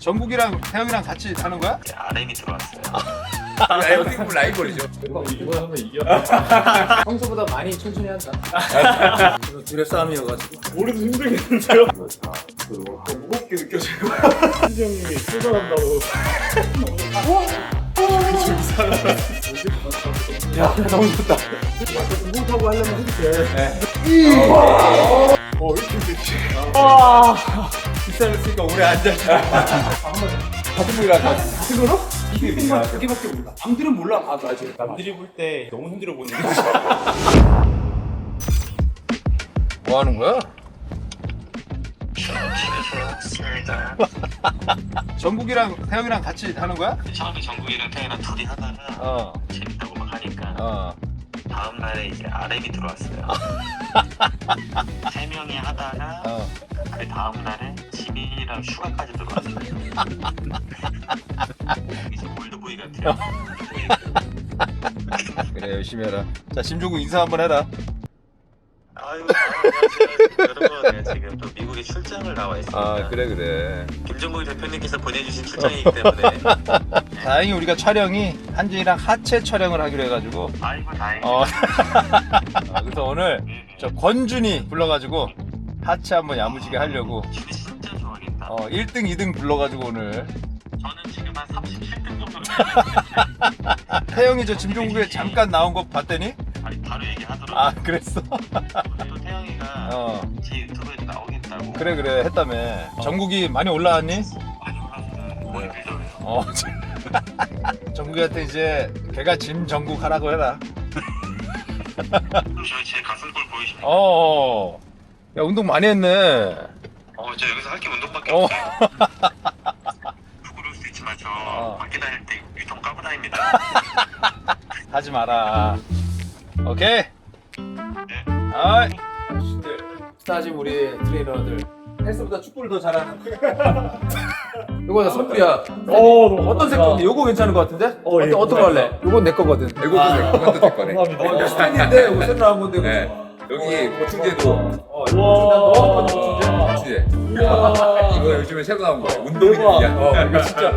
정국이랑 태영이랑 같이 하는 거야? RM이 들어왔어요. 라이벌 라이벌이죠. 이거 하면 이겨. 평소보다 많이 천천히 한다. 그래서 둘의 싸움이어가지고. 머리도 힘들겠는데요? 무겁게 느껴져요. 신지 형님이 출전한다고. 야 너무 좋다. 무겁다고 하려면 해줄게. 이렇게 됐지. 비싼 거 쓰니까 오래 앉아있어. 같은 분이랑 같은 거로? 이게밖에 몰라. 남들은 몰라 봐도 아직. 남들이 볼 때 너무 힘들어 보이는데. 뭐 하는 거야? 좋습니다. 정국이랑 태영이랑 같이 하는 거야? 처음에 정국이랑 태영이랑 둘이 하다가 재밌다고 막 하니까 다음 날에 이제 RM이 들어왔어요. 세 명이 하다가 그 다음 날에 지민이랑 슈가까지 들어왔어요. 이제 올드보이 같아요. 그래 열심히 해라. 자 심종국 인사 한번 해라. 아유, 안녕하세요. 여러분, 네, 지금 또 미국에 출장을 나와 있습니다. 아 그래. 김정국 대표님께서 보내주신 출장이기 때문에. 다행히 우리가 촬영이 한준이랑 하체 촬영을 하기로 해가지고 아이고 다행이다. 그래서 오늘 저 권준이 불러가지고 하체 한번 야무지게 하려고 준이 진짜 좋아하겠다. 1등 2등 불러가지고 오늘 저는 지금 한 37등 정도. 태영이 저 김종국에 잠깐 나온 거 봤더니 아니 바로 얘기하더라고. 아 그랬어? 그리고 태영이가 제 유튜브에도 나오겠다고. 그래 했다며. 정국이 많이 올라왔니? 많이 올랐어요. 머리 빌더래요. 정국이한테 이제 걔가 짐 정국 하라고 해라. 저희 제 가슴골 보이십니까? 야 운동 많이 했네. 저 여기서 할 게 운동밖에 어. 없어요. 부끄러울 수 있지만 저 밖에 다닐 때 유통 까고 다닙니다. 하지 마라. 오케이. 네. 아이. 스타짐 우리 트레이너들 헬스보다 축구를 더 잘하는. 이거 나 선물이야. 너무 어떤 색깔인데? 요거 괜찮은 것 같은데? 예, 어떤 거 할래? 요건 내 거거든. 이것도 제 거네. 감사합니다. 스탠인데 이거 새로 나온 건데. 네. 여기 보충제도 와. 보충제. 이거 요즘에 새로 나온 거예요. 운동이 위한. 이거 진짜.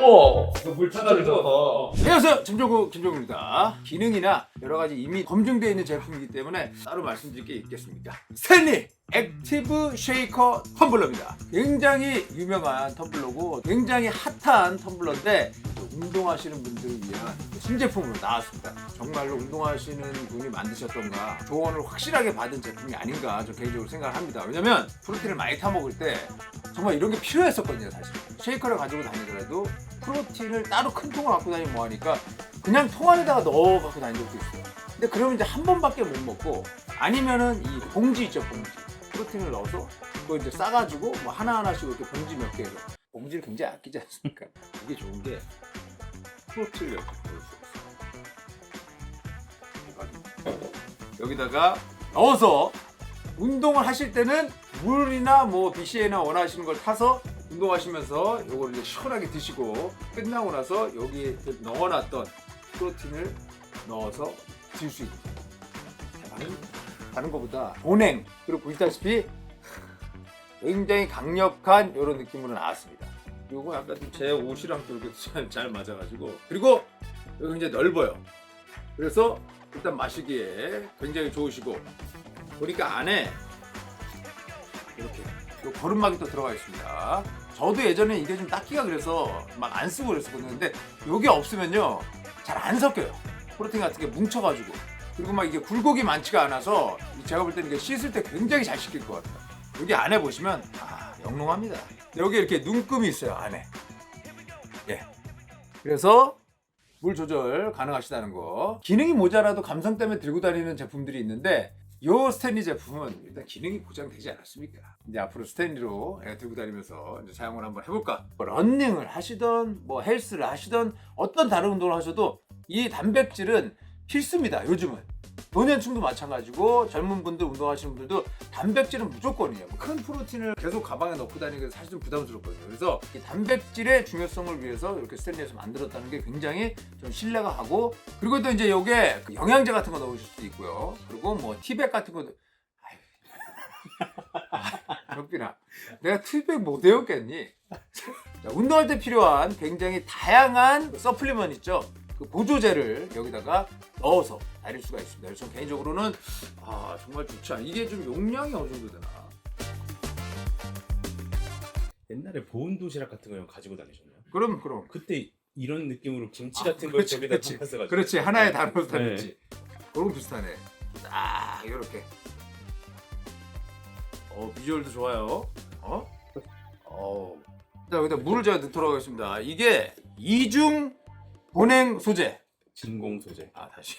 우와. 물 차다를 줘. 안녕하세요. 김종국입니다. 기능이나 여러 가지 이미 검증되어 있는 제품이기 때문에 따로 말씀드릴 게 있겠습니까? 스탠리 액티브 쉐이커 텀블러입니다. 굉장히 유명한 텀블러고 굉장히 핫한 텀블러인데 운동하시는 분들을 위한 신제품으로 나왔습니다. 정말로 운동하시는 분이 만드셨던가 조언을 확실하게 받은 제품이 아닌가 저 개인적으로 생각을 합니다. 왜냐면 프로틴을 많이 타먹을 때 정말 이런 게 필요했었거든요. 사실 쉐이커를 가지고 다니더라도 프로틴을 따로 큰 통을 갖고 다니면 뭐하니까 그냥 통 안에다가 넣어 갖고 다닌 적도 있어요. 근데 그러면 이제 한 번밖에 못 먹고 아니면은 이 봉지 있죠, 봉지. 프로틴을 넣어서 그거 이제 싸가지고 뭐 하나하나씩 이렇게 봉지 몇 개로. 봉지를 굉장히 아끼지 않습니까? 이게 좋은 게 프로틴을 이렇게 넣을 수 있어요. 여기다가 넣어서 운동을 하실 때는 물이나 뭐 BCA나 원하시는 걸 타서 운동하시면서 요걸 이제 시원하게 드시고 끝나고 나서 여기에 넣어놨던 프로틴을 넣어서 드실 수 있는 다른 것보다 보냉 그리고 보시다시피 굉장히 강력한 이런 느낌으로 나왔습니다. 요거 약간 좀 제 옷이랑 또 이렇게 잘 맞아가지고 그리고 여기 굉장히 넓어요. 그래서 일단 마시기에 굉장히 좋으시고 보니까 안에 이렇게 요 거름막이 또 들어가 있습니다. 저도 예전에 이게 좀 닦기가 그래서 막 안 쓰고 그랬었거든요. 근데 요게 없으면요 잘 안 섞여요. 프로틴 같은 게 뭉쳐가지고 그리고 막 이게 굴곡이 많지가 않아서 제가 볼 때는 이게 씻을 때 굉장히 잘 씻길 것 같아요. 여기 안에 보시면 영롱합니다. 여기 이렇게 눈금이 있어요 안에. 예. 그래서 물 조절 가능하시다는 거. 기능이 모자라도 감성 때문에 들고 다니는 제품들이 있는데 요 스탠리 제품은 일단 기능이 보장되지 않았습니까? 이제 앞으로 스탠리로 들고 다니면서 이제 사용을 한번 해볼까? 뭐 런닝을 하시던 뭐 헬스를 하시던 어떤 다른 운동을 하셔도 이 단백질은 필수입니다. 요즘은 노년층도 마찬가지고 젊은 분들 운동하시는 분들도 단백질은 무조건이에요. 큰 프로틴을 계속 가방에 넣고 다니는 게 사실 좀 부담스럽거든요. 그래서 이 단백질의 중요성을 위해서 이렇게 스탠리에서 만들었다는 게 굉장히 좀 신뢰가 가고 그리고 또 이제 요게 영양제 같은 거 넣으실 수도 있고요. 그리고 뭐 티백 같은 것도 덕빈아 내가 티백 못 외웠겠니? 자, 운동할 때 필요한 굉장히 다양한 서플리먼트 있죠. 그 보조제를 여기다가 넣어서 다릴 수가 있습니다. 그래서 개인적으로는 정말 좋지 않아. 이게 좀 용량이 어느 정도 되나? 옛날에 보온 도시락 같은 거 가지고 다니셨나요? 그럼. 그때 이런 느낌으로 김치 같은 걸 그렇지, 저기다 그렇지. 담아서 그렇지, 하나에 담아서 네. 다녔지. 그런 거 비슷하네. 딱 이렇게. 비주얼도 좋아요. 자, 여기다 물을 제가 넣도록 하겠습니다. 이게 이중 본행 소재. 진공 소재. 다시.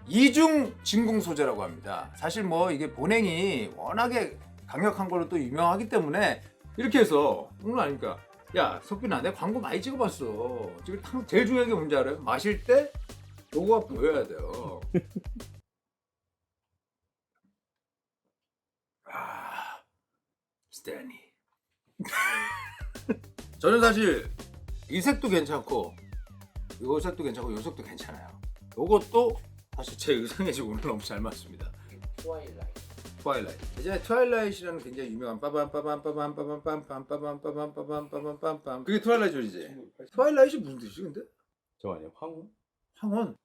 이중 진공 소재라고 합니다. 사실 뭐 이게 본행이 워낙에 강력한 걸로 또 유명하기 때문에 이렇게 해서 오늘 아니까 야 석빈아 내 광고 많이 찍어봤어. 지금 제일 중요한 게 뭔지 알아요? 마실 때 로고가 보여야 돼요. 스탠리. 저는 사실 이 색도 괜찮고 이 색도 괜찮고 이 색도 괜찮아요. 이것도 사실 제 의상에 지금 오늘 너무 잘 맞습니다. 트와일라이트. 예전에 트와일라이트라는 굉장히 유명한 빠밤빠밤빠밤빠밤빠밤빠밤빠밤빠밤빠밤 그게 트와일라이트지. 트와일라이트 무슨 뜻이지 근데? 저 아니에요? 황혼? 황혼.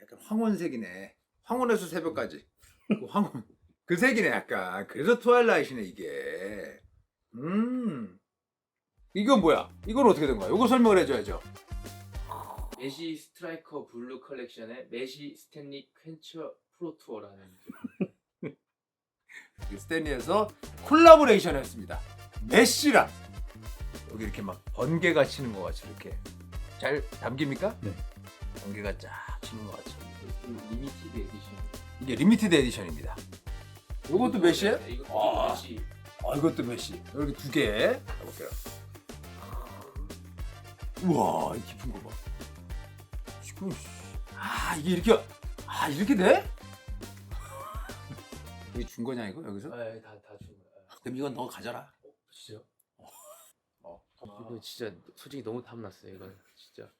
약간 황혼색이네. 황혼에서 새벽까지. 그 황혼. 그 색이네 약간. 그래서 트와일라이트네 이게. 이건 뭐야? 이건 어떻게 된 거야? 이거 설명을 해줘야죠. 메시 스트라이커 블루 컬렉션의 메시 스탠리 퀸처 프로투어라는 스탠리에서 콜라보레이션 했습니다. 메시랑 여기 이렇게 막 번개가 치는 것 같이 이렇게 잘 담깁니까? 네. 번개가 쫙 치는 것 같이. 리미티드 에디션. 이게 리미티드 에디션입니다. 이것도 메시예요? 네, 이것도 메시. 이것도 메시. 이렇게 두 개. 가볼게요. 우와, 이 깊은 거 봐. 이게 이렇게 돼? 이게 준 거냐 이거 여기서? 네, 다 준 거야. 그럼 이건 너 가져라. 진짜요? 이거 진짜 솔직히 너무 탐났어요. 이건 진짜.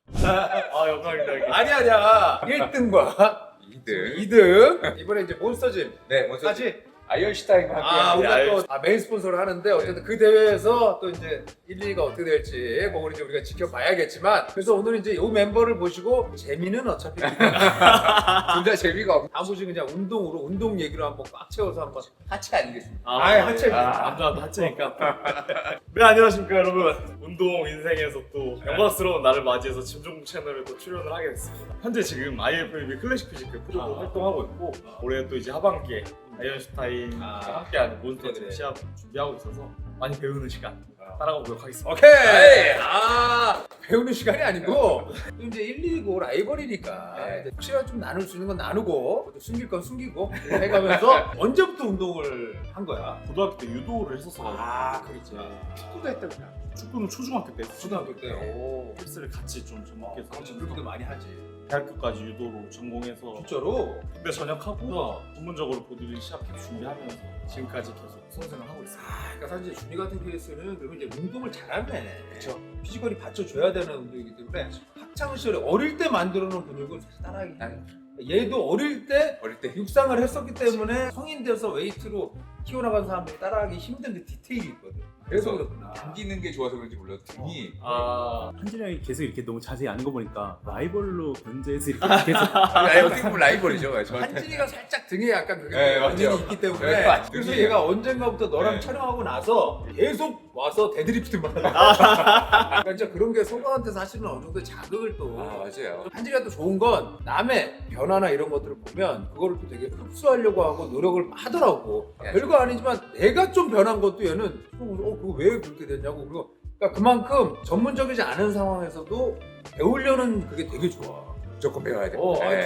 영광입니다. 아니야. 1등과 2등. 이번에 이제 몬스터짐. 네, 먼저 까지. 아이언슈타인과 함께 우리가 또 메인 스폰서를 하는데 어쨌든 그 대회에서 또 이제 1, 2위가 어떻게 될지 그걸 이제 우리가 지켜봐야겠지만 그래서 오늘 이제 이 멤버를 보시고 재미는 어차피 둘다 재미가 없는 다 보시고 그냥 운동 얘기로 한번 꽉 채워서 한번 하체 아니겠습니까? 하체 남자도 하체니까. 네, 안녕하십니까 여러분. 운동 인생에서 또 영광스러운 날을 맞이해서 진종국 채널에 또 출연을 하게 됐습니다. 현재 지금 IFBB 클래식 피지크 프로로 활동하고 있고 올해 또 이제 하반기에 아이언슈타인과 함께하는 몬스터짐 시합 준비하고 있어서 많이 배우는 시간 따라가 보도록 하겠습니다. 오케이. 배우는 시간이 아니고 또 이제 1, 2고 라이벌이니까 이제 혹시나 좀 나눌 수 있는 건 나누고 또 숨길 건 숨기고 해가면서 언제부터 운동을 한 거야? 고등학교 때 유도를 했었어가지고 그렇지. 축구도 했다구나. 축구는 초중학교 때 초등학교 때. 오. 헬스를 같이 좀 접목해서 그렇게도 많이 하지. 대학교까지 유도로 전공해서 진짜로? 그때 전역하고 전문적으로 보디빌딩 시합 계속 준비하면서 지금까지 계속 선생을 하고 있습니다. 그러니까 사실 준이 같은 케이스는 그러면 이제 운동을 잘하네. 그렇죠. 피지컬이 받쳐줘야 되는 운동이기 때문에 학창 시절에 어릴 때 만들어 놓은 근육을 사실 따라하기 얘도 어릴 때 육상을 했었기 때문에 성인 돼서 웨이트로 키워나간 사람들이 따라하기 힘든 그 디테일이 있거든. 그래서 그렇구나. 당기는 게 좋아서 그런지 몰라도 등이 한진이 형이 계속 이렇게 너무 자세히 아는 거 보니까 라이벌로 견제해서 이렇게 계속 어떻게 보면 라이벌이죠. 저한테. 한진이가 살짝 등에 약간 그게 네, 원인이 맞죠. 있기 때문에 네, 맞죠. 그래서 등이에요. 얘가 언젠가부터 너랑 네. 촬영하고 나서 계속 와서 데드리프트만 하다. 그러니까 진짜 그런 게 소방한테 사실은 어느 정도 자극을 또 맞아요. 한진이가 또 좋은 건 남의 변화나 이런 것들을 보면 그거를 또 되게 흡수하려고 하고 노력을 하더라고. 네. 별거 아니지만 내가 좀 변한 것도 얘는 그거 왜 그렇게 됐냐고. 그러니까 그만큼 전문적이지 않은 상황에서도 배우려는 그게 되게 좋아. 무조건 배워야 돼.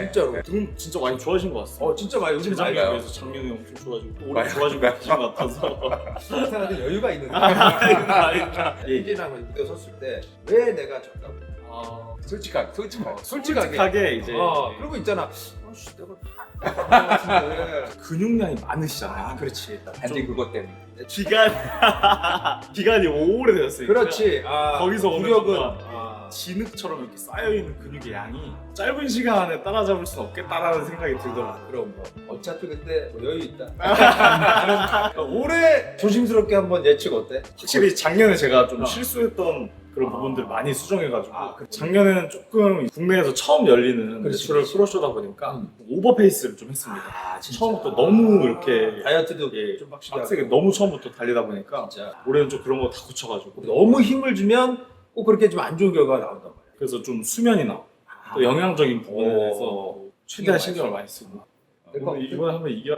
진짜로. 등 진짜 많이 좋아진 것 같습니다. 진짜 많이 요즘 많이 재작년에 많아요. 비해서 작년에 엄청 좋아지고 또 올해 많이 좋아지고 계신 것 같아서 생각하는 여유가 있는데 예. 이제랑 무대 섰을 때 왜 내가 졌다고 솔직하게. 솔직하게 이제 그리고 있잖아 내가 근육량이 많으시잖아요. 그렇지 단지 그것 때문에. 기간이 오래되었으니까 그렇지 거기서 오는 구력은 순간 진흙처럼 이렇게 쌓여있는 근육의 양이 짧은 시간에 따라잡을 수는 없겠다라는 생각이 들더라고요. 그럼 뭐 어차피 근데 뭐 여유 있다. 올해 조심스럽게 한번 예측 어때? 확실히 작년에 제가 좀 실수했던 그런 부분들 많이 수정해가지고 작년에는 조금 국내에서 처음 열리는 내추럴 프로쇼다 보니까 오버페이스를 좀 했습니다. 처음부터 너무 이렇게 다이어트도 예, 좀 확실히 빡세게 너무 처음부터 달리다 보니까 진짜 올해는 좀 그런 거 다 고쳐가지고 너무 힘을 주면 꼭 그렇게 좀 안 좋은 결과가 나온단 말이야. 그래서 좀 수면이나 또 영양적인 부분에 대해서 최대한 신경을 많이 쓰고 이번에 한번 이겨.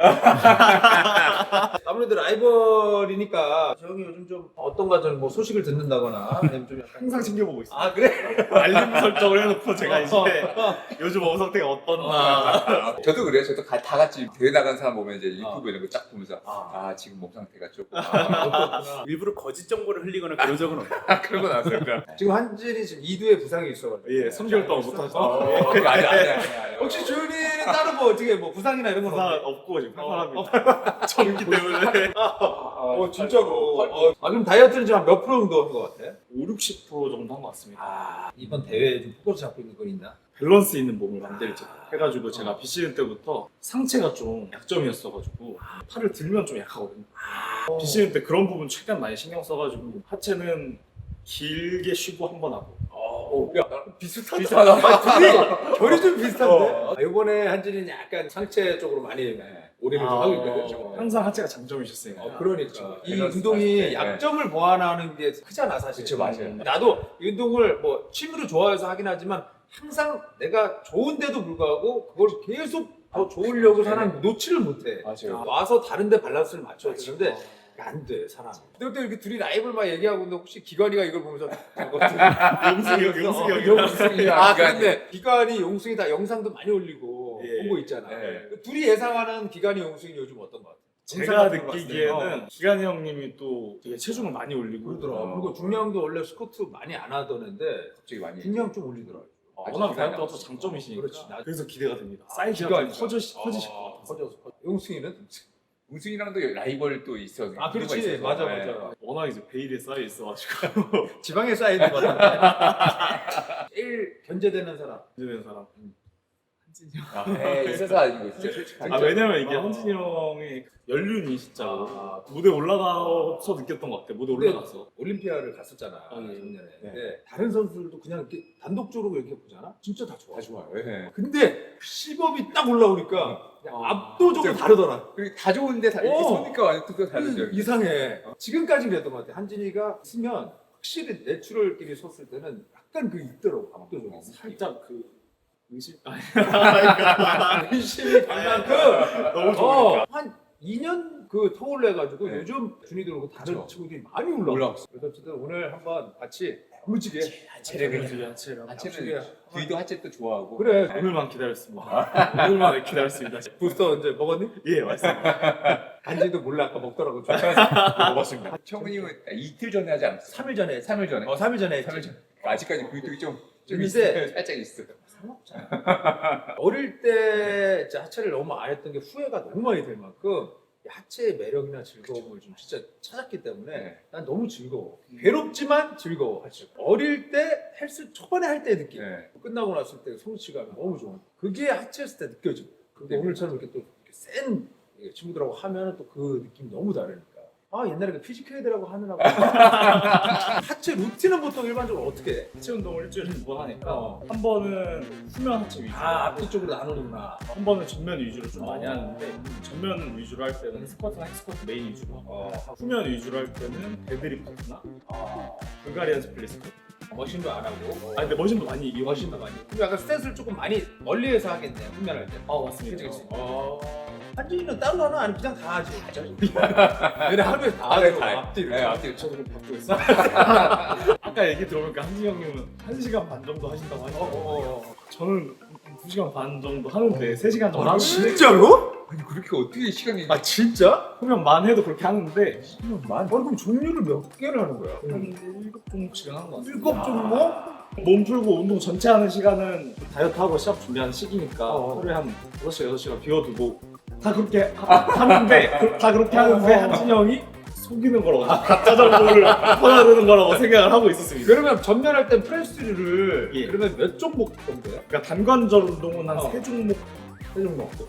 아무래도 라이벌이니까 저 형이 요즘 좀 어떤가 좀 뭐 소식을 듣는다거나 아니면 좀 약간 항상 챙겨보고 있어요. 아 그래? 알림 설정을 해놓고 제가 이제 요즘 엄 상태가 어떤가. 저도 그래요. 저도 다 같이 대회 나간 사람 보면 이제 유튜브 이런 거 쫙 보면서 지금 몸 상태가 조금 일부러 거짓 정보를 흘리거나 그런 적은 없어요. 그런 건 없어요. 지금 한진이 지금 2두에 부상이 있어가지고 예, 3개월 동안 못하죠. 아니야. 혹시 조윤이는 따로 뭐 어떻게 뭐 부상이나 이런 건 부상 없나요? 없고 지금 팔팔합니다. 젊기 때문에 진짜로. 그럼 다이어트는 지금 몇 프로 정도 한 것 같아? 5-60% 정도 한 것 같습니다. 이번 대회에 좀 포커스 잡고 있는 건 있나? 밸런스 있는 몸을 만들자 해가지고 제가 BCN 때부터 상체가 좀 약점이었어가지고 팔을 들면 좀 약하거든요. BCN 때 그런 부분 최대한 많이 신경 써가지고 하체는 길게 쉬고 한 번 하고 비슷하다. 둘이 결이 좀 비슷한데. 이번에 한진이는 약간 상체 쪽으로 많이 올인을 좀 하고 있거든. 지금. 항상 하체가 장점이셨으니까. 그러니까 이 밸런스 운동이 네. 약점을 보완하는 게 크잖아 사실. 그쵸, 맞아요. 나도 이 운동을 뭐 취미로 좋아해서 하긴 하지만 항상 내가 좋은데도 불구하고 그걸 계속 더 좋으려고 사람 놓지를 못해. 맞아요. 와서 다른데 밸런스를 맞춰야 되는데 안 돼 사람. 근데 또 이렇게 둘이 라이벌 막 얘기하고 있는데 혹시 기관이가 이걸 보면서 용승이 용승이 그런데 기관이 용승이 다 영상도 많이 올리고 예. 보고 있잖아. 예. 둘이 예상하는 기관이 용승이 요즘 어떤 것 같아? 제가 영상 같은 거 봤을 때. 느끼기에는 기관이 형님이 또 되게 체중을 많이 올리고 그러더라. 그리고 중량도 원래 스쿼트 많이 안 하던 애인데 갑자기 많이 중량 좀 올리더라. 워낙 다이어트가 또 장점이시니까 그렇지. 그래서 기대가 됩니다. 사이즈가 기관이. 좀 커지실 것 같아서 커져서. 용승이는? 우승이랑도 라이벌 또 있어. 그렇지. 맞아. 워낙 이제 베일에 쌓여 있어가지고 지방에 쌓이는 것 같아. 제일 견제되는 사람. 되는 사람. 있어서 아니고 진짜 솔직하게. 왜냐면 이게 한진이 형의 연륜이 진짜로 무대 올라가서 느꼈던 것 같아. 무대 근데 올라가서. 올림피아를 갔었잖아. 네. 작년에. 근데 다른 선수들도 그냥 이렇게 단독적으로 이렇게 보잖아. 진짜 다 좋아. 다 좋아요. 예. 근데 시범이 딱 올라오니까 그냥 압도적으로 다르더라. 그리고 다 좋은데 다 이렇게 서니까 완전 또 다르죠. 이상해. 지금까지 그랬던 것 같아. 한진이가 쓰면 확실히 내추럴끼리 섰을 때는 약간 그 있더라고. 압도적으로. 살짝 그 의심 의심이 갈 만큼 너무 좋으니까. 한 2년 그 터올려가지고 네. 요즘 준이들 오고 다른 그쵸. 친구들이 많이 올라왔어. 그래서 어쨌든 오늘 한번 같이 무지개 하체를 하체를 하체는 뒤도 하체 또 좋아하고. 그래. 오늘만 기다렸습니다. 오늘만 기다렸습니다. 부스터 이제 먹었니? 예, 맞습니다. 한지도 몰라 아까 먹더라고. 먹었습니다. 청은이 형은 이틀 전에 하지 않았어? 3일 전에 3일 전에. 3일 전에 했지. 3일 전. 아직까지 그게 좀 근데 있어요. 살짝 있어. 어릴 때 진짜 하체를 너무 안 했던 게 후회가 너무 많이 될 만큼 하체의 매력이나 즐거움을 좀 진짜 찾았기 때문에 네. 난 너무 즐거워. 괴롭지만 즐거워. 하체. 어릴 때 헬스 초반에 할 때의 느낌. 네. 끝나고 났을 때 성취감이 너무 좋아. 그게 하체했을 때 느껴져. 근데 오늘처럼 이렇게 또 이렇게 센 친구들하고 하면 또 그 느낌이 너무 다르니까. 옛날에 그 피지컬이라고 하느라고. 하체 루틴은 보통 일반적으로 어떻게 해? 하체 운동을 일주일에 2번 하니까 한 번은 후면 하체 위주로 앞뒤 쪽으로 나누는구나. 한 번은 전면 위주로 좀 많이 하는데 전면 위주로 할 때는 스쿼트나 헥스쿼트 메인 위주로 후면 위주로 할 때는 데드리프트나 불가리안 스플릿 스쿼트 머신도 안 하고. 근데 머신도 많이 이용하신다 머신도 많이. 그럼 약간 스탯을 조금 많이 멀리해서 하겠네. 훈련할 때. 맞습니다. 그치. 한진이는 따로 하나 아니면 그냥 다 하지? 얘네 하루에 다 하고 앞뒤를. 네, 앞뒤를 저도 좀 받고 있어요. 아까 얘기 들어보니까 한진이 형님은 1시간 반 정도 하신다고 하시더라고요. 저는 2시간 반 정도 하는데 3시간 정도 하는데 진짜로? 아니 그렇게 어떻게 시간이 진짜? 후면 만 해도 그렇게 하는데 그럼 종류를 몇 개를 하는 거야? 한 7종씩은 하는 것 같아요. 7 종목? 몸 풀고 운동 전체 하는 시간은 다이어트하고 시합 준비하는 시기니까 하루에 한 5시간, 6시간 비워두고 다 그렇게 하는데 한진이 형이 속이는 거라고 가짜 정보를 퍼나르는 거라고 생각을 하고 있었습니다. 그러면 전면할 땐 프레스를 예. 그러면 몇 종목 정도예요? 그러니까 단관절 운동은 한 어. 3종목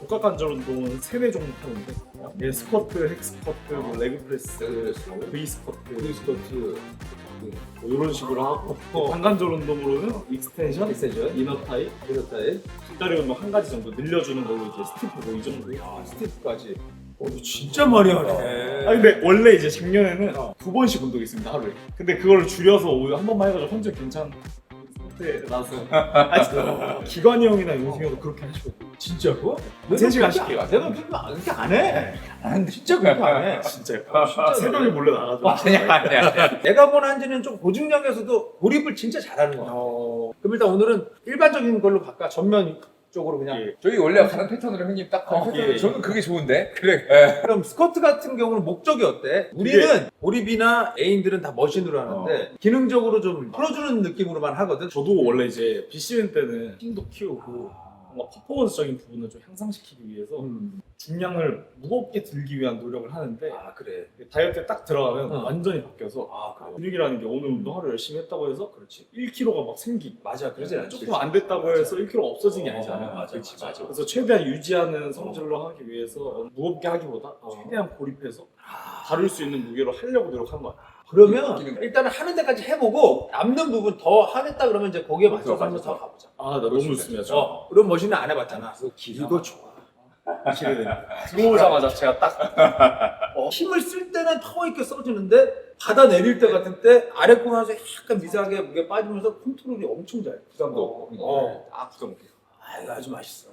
복합관절 운동은 3-4종목 하는데 예, 스쿼트, 핵스쿼트, 뭐 레그 프레스, V 스쿼트, 뭐 이런 식으로 하고 단관절 운동으로는 익스텐션, 이너 타입, 뒷다리 운동 한 가지 정도 늘려주는 걸로 이제 스티프 뭐 이 정도. 스티프까지. 진짜 많이 하네. 아 근데 원래 이제 작년에는 2번씩 운동했습니다 하루에. 근데 그걸 줄여서 오히려 한 번만 해가지고 현재 괜찮은 상태에 나서 기관이 형이나 용승이 형도 그렇게 하시거든요. 진짜로? 3시간씩 해요. 내가 그렇게 안 해. 진짜 그렇게 안 해. 진짜요? 새벽에 몰래 나가죠. 아니야. 내가 본 한지는 좀 고중량에서도 고립을 진짜 잘하는 거야. 그럼 일단 오늘은 일반적인 걸로 갈까? 전면 쪽으로 그냥. 예. 저희 원래 가는 패턴으로 형님 딱 가는 패턴으로 예. 저는 그게 좋은데. 그래. 그럼 스쿼트 같은 경우는 목적이 어때? 우리는 고립이나 애인들은 다 머신으로 하는데 기능적으로 좀 풀어주는 느낌으로만 하거든. 저도 원래 이제 BCN 때는 힘도 키우고 뭔가 퍼포먼스적인 부분을 좀 향상시키기 위해서 중량을 무겁게 들기 위한 노력을 하는데 아 그래. 다이어트에 딱 들어가면 어. 완전히 바뀌어서 아 그래. 근육이라는 게 오늘 운동 하루 열심히 했다고 해서 그렇지. 1kg가 막 생기고 맞아. 그러지 않지. 조금 안 됐다고 해서 1kg가 없어진 게 아니잖아요. 맞아. 맞아. 그래서 최대한 유지하는 성질로 하기 위해서 무겁게 하기보다 최대한 고립해서 다룰 수 있는 무게로 하려고 노력한 것 같아요. 그러면 일단은 하는 데까지 해보고 남는 부분 더 하겠다 그러면 이제 거기에 맞춰서 한번 더 가보자. 아, 나 너무 좋습니다. 그럼 머신은 안 해봤잖아. 이거 좋아. 들어오자마자 제가 딱 힘을 쓸 때는 파워 있게 써주는데 받아 내릴 때 같은 때 아래 코너에서 약간 미세하게 무게 빠지면서 컨트롤이 엄청 잘. 부담도 없고. 아 부담 없게. 아 이거 아주 맛있어.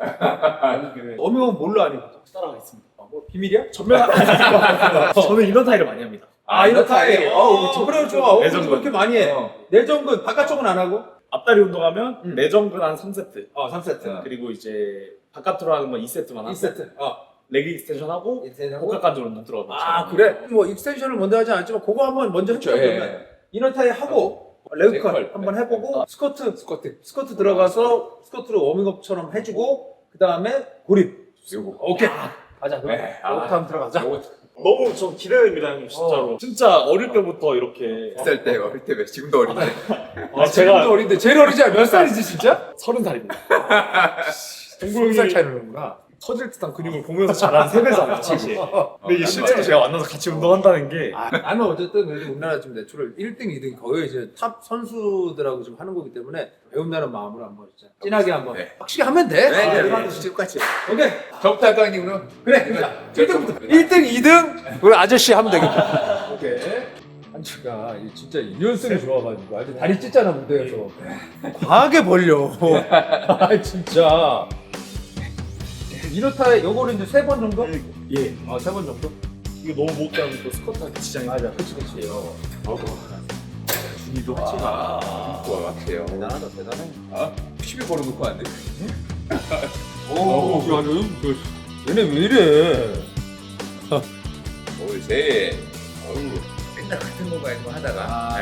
어미는 뭘로 하니? 따라가 있습니다. 뭐 비밀이야? 전면 저는 이런 타입을 많이 합니다. 이런 타입. 그래 좋아. 내전근. 그렇게 많이 해. 내전근 바깥쪽은 안 하고? 앞다리 운동하면 내전근 한 3세트. 3세트. 그리고 이제 바깥으로 하는 건 2세트만 하고 2세트. 레그 익스텐션 하고 익스텐션 하고? 복합관절 운동 들어가면 그래? 뭐 익스텐션을 먼저 하지 않지만 그거 한번 먼저 해보자. 그러면 이너 타입 하고 레그컬 한번 해보고 스쿼트 들어가서 스쿼트로 워밍업처럼 해주고 그 다음에 고립. 요거. 오케이. 가자. 그럼 네. 요거부터 한번 들어가자. 너무 좀 기대됩니다 형님 진짜로. 진짜 어릴 때부터 이렇게 쌀 때, 어릴 때, 지금도 어린데. 지금도 제가 어린데 제일 어리지 않아? 몇 살이지 진짜? 30살입니다. 20살 차이 나는구나. 터질 듯한 근육을 보면서 자란 3배잖아요 사실. 근데 이게 실제로 제가 만나서 같이 운동한다는 게 나는 어쨌든 그래도 우리나라 지금 내추럴 1등, 2등 거의 이제 탑 선수들하고 좀 하는 거기 때문에 배운다는 마음으로 한번 진짜 진하게 한번 네. 확실히 하면 돼. 네. 지금까지. 오케이. 저부터 할까, 형님, 그럼? 그래. 1등부터. 1등, 2등 우리 아저씨 하면 되겠다. 오케이. 한치가 진짜 유연성이 좋아가지고 아주 다리 찢잖아 무대에서. 과하게 벌려. 아 진짜. 이노타에 요거를 이제 3번 정도? 예. 3번 정도? 이거 너무 무겁게 하면 또 스쿼트하기 지장이 맞아. 그치. 준이도 하체가 좋아, 같아요. 대단하다, 대단해. 10일 걸어놓고 안 돼. 얘네 왜 이래? 셋. 맨날 같은 것만 이거 하다가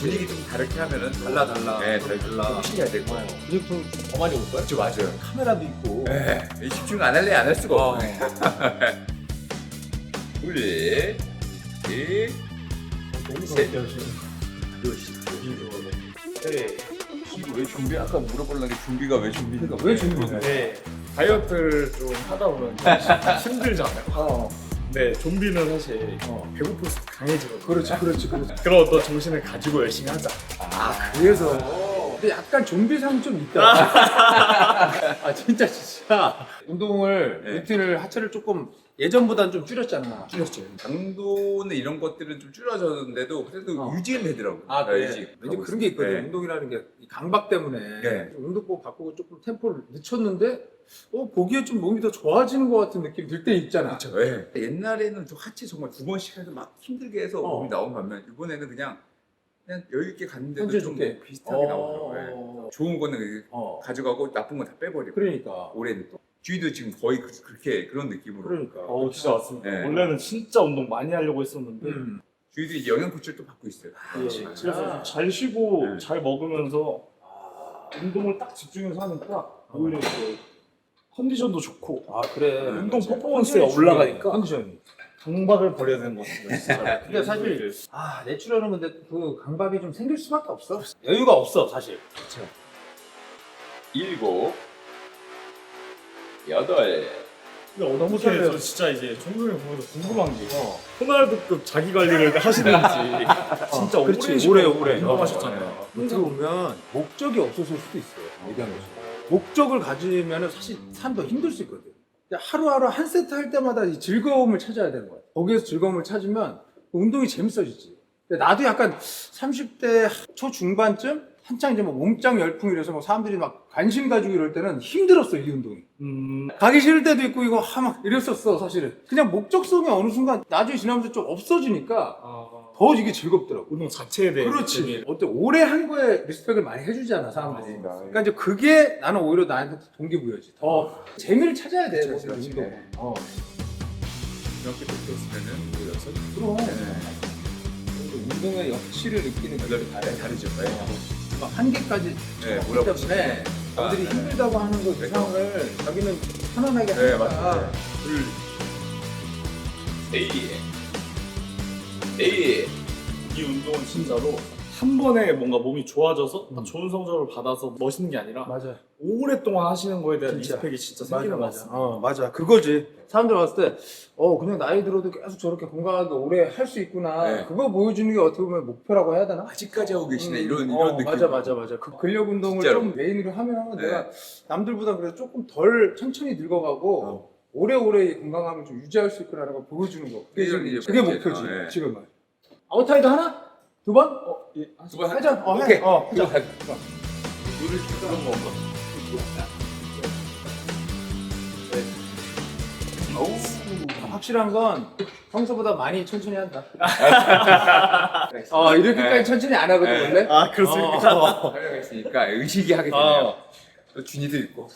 분위기 좀 다르게 하면은 달라. 네, 달라. 훨씬 잘 되고. 근육 좀 더 많이 올 거야? 그렇죠, 맞아요. 카메라도 있고. 네, 집중 안 할래 안 할 수가 없네. 둘, 셋, 셋. 이거 왜 준비? 아까 물어보려는 게 준비가 왜 준비인가? 그러니까 왜 준비해? 네. 다이어트를 좀 하다 보면 힘들잖아요. 네, 좀비는 사실 배고플 수 강해지거든요. 그렇지. 그런 어떤 정신을 가지고 열심히 하자. 그래서. 근데 약간 좀비상이 좀 있다. 진짜. 운동을, 루틴을, 하체를 조금 예전보다는 좀 줄였잖아. 줄였죠. 강도는 이런 것들은 좀 줄어졌는데도 그래도 유지는 되더라고요. 그래. 유지. 왠지 그런 게 있거든. 네. 운동이라는 게 이 강박 때문에 네. 운동법 바꾸고 조금 템포를 늦췄는데 보기에 좀 몸이 더 좋아지는 것 같은 느낌이 들 때 있잖아. 네. 옛날에는 저 하체 정말 2번씩 해서 막 힘들게 해서 어. 몸이 나온 반면 이번에는 그냥 여유 있게 갔는데도 현재 좀 좋게. 비슷하게 나오더라고요. 네. 좋은 거는 가져가고 나쁜 건 다 빼버리고. 그러니까. 올해는 또 주위도 지금 거의 그렇게 그런 느낌으로. 그러니까. 진짜 맞습니다. 네. 원래는 진짜 운동 많이 하려고 했었는데 주위도 이제 영양 코치를 또 받고 있어요. 그래서 좀 잘 쉬고 네. 잘 먹으면서 운동을 딱 집중해서 하니까 오히려 이제 컨디션도 좋고 그래. 운동 퍼포먼스가 올라가니까 컨디션이. 강박을 버려야 되는 것 같습니다. 진짜. 근데 사실 내추럴은 근데 그 강박이 좀 생길 수밖에 없어. 여유가 없어 사실. 7, 8. 근데 어떻게 저 진짜 이제 종국이 보면서 궁금한 게 호날두급 자기 관리를 하시는지 진짜 오래 운동하셨잖아요. 어떻게 보면 목적이 없었을 수도 있어요. 얘기하는 것처럼. 목적을 가지면 사실 삶 더 힘들 수 있거든. 하루하루 한 세트 할 때마다 이 즐거움을 찾아야 되는 거야. 거기에서 즐거움을 찾으면 운동이 재밌어지지. 근데 나도 약간 30대 초중반쯤 한창 이제 뭐 몸짱 열풍 이래서 뭐 사람들이 막 관심 가지고 이럴 때는 힘들었어, 이 운동이. 가기 싫을 때도 있고 이거 막 이랬었어, 사실은. 그냥 목적성이 어느 순간 나중에 지나면서 좀 없어지니까 더 이게 즐겁더라고. 운동 자체에 대해 그렇지. 어때 오래 한 거에 리스펙을 많이 해주잖아, 사람들이. 그러니까 이제 그게 나는 오히려 나한테 동기부여지. 더 재미를 찾아야 돼, 그렇지, 모든 그렇지. 운동. 이렇게 느꼈으면은 오히려 그럼. 운동의 역치를 느끼는 게 다르죠. 막 한계까지 네, 했기 몰아붙이고. 때문에 남들이 힘들다고 하는 거 이상을 자기는 편안하게 네, 하니까. 맞아요. 에이. 이 운동은 진짜로 한 번에 뭔가 몸이 좋아져서 좋은 성적을 받아서 멋있는 게 아니라 맞아. 오랫동안 하시는 거에 대한 진짜. 리스펙이 진짜 생기는 것 같습니다. 맞아. 그거지. 사람들 봤을 때, 그냥 나이 들어도 계속 저렇게 건강하게 오래 할 수 있구나. 네. 그거 보여주는 게 어떻게 보면 목표라고 해야 되나? 아직까지 하고 계시네. 이런 느낌. 맞아. 그 근력 운동을 진짜로. 좀 메인으로 하면 네. 내가 남들보다 그래도 조금 덜 천천히 늙어가고 오래오래 이 건강함을 좀 유지할 수 있구나라는 걸 보여주는 거. 그게, 이제 그게 이제, 목표지, 네. 지금은. 아웃타이드 하나? 두 번? 예, 두 번 하자. 오케이. 하자. 물을 그런 건가? 확실한 건 평소보다 많이 천천히 한다. 이렇게까지 네. 천천히 안 하거든, 네. 원래? 아 그렇습니까? 촬영했으니까 의식이 하게 되네요. 또 준이도 있고.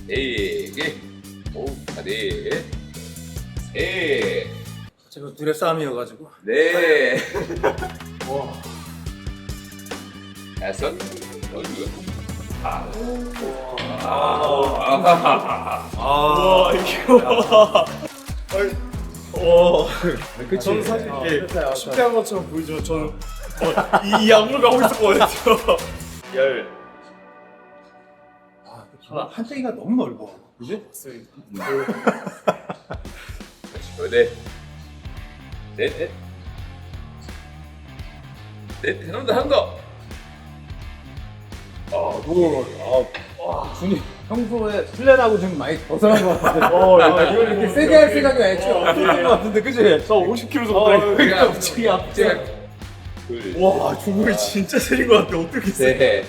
네 개. 네. 세. 제가 둘의 싸움이어가지고. 네. 다섯. 와 이게 저는 사실 이게 됐어요. 쉽게 한 것처럼 보이지만 저는 이 약물을 하고 있었거든요. 열. 한때기가 너무 넓어. 그지? 네. 넷. 넷. 한 더. 준이 평소에 플랜하고 좀 많이 벗어난 것 같은데. 이걸 이렇게 세게 할 생각이 아니지? 없는 것 같은데, 그지? 저 50kg 정도 제가 갑자기 앞. 제가 와 중국이 진짜 세린 것 같아. 어떻게 세? 네.